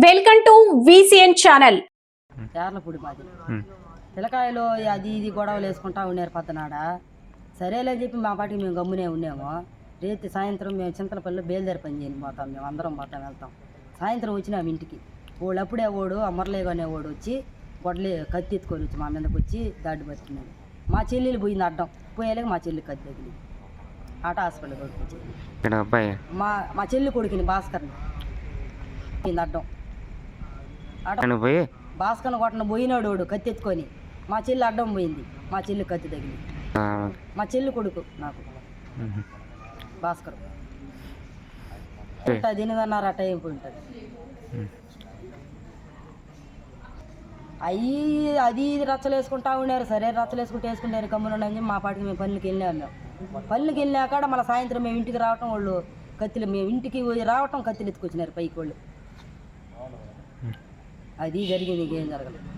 Welcome to VCN channel. Yarlapudi మాది పిల్లకాయలు అది ఇది గొడవలు వేసుకుంటా ఉన్నారు పద్దనాడ. సరేలే చెప్పి మా పాటికి మేము గమ్మునే ఉన్నాము. రేపు సాయంత్రం మేము చింతలపల్లిలో బయలుదేరి పని చేయని పోతాం, మేము అందరం పోతాం వెళ్తాం. సాయంత్రం వచ్చినాము ఇంటికి. వాడు అప్పుడే ఓడు అమర్లేగా అనేవాడు వచ్చి గొడ్డలి కత్తి ఎత్తుకొని వచ్చి మా మీదకి వచ్చి దాడి పట్టినాడు. మా చెల్లెలు పోయింది అడ్డం, పోయేలాగా మా చెల్లి కత్తి తగిలి ఆట హాస్పిటల్ కొడుకు మా చెల్లి కొడుకుని భాస్కర్ని పోయింది అడ్డం. భాస్కర్ కొట్టను పోయినాడు వాడు కత్తి ఎత్తుకొని. మా చెల్లి అడ్డం పోయింది, మా చెల్లి కత్తి తగిలి. మా చెల్లి కొడుకు నాకు భాస్కర్ 8:30 ఆ టైం పోయి ఉంటుంది. అయ్యి అది ఇది రచ్చలు వేసుకుంటా ఉన్నారు. సరే రచ్చలు వేసుకుంటారు కమ్మునని మా పాటికి మేము పనులకి వెళ్ళాము. పనులకి వెళ్ళాక మళ్ళీ సాయంత్రం మేము ఇంటికి రావటం వాళ్ళు కత్తిలు, మేము ఇంటికి రావటం కత్తిలు ఎత్తుకొచ్చినారు పైకి వాళ్ళు. అది జరిగింది, ఇంకేం జరగలేదు.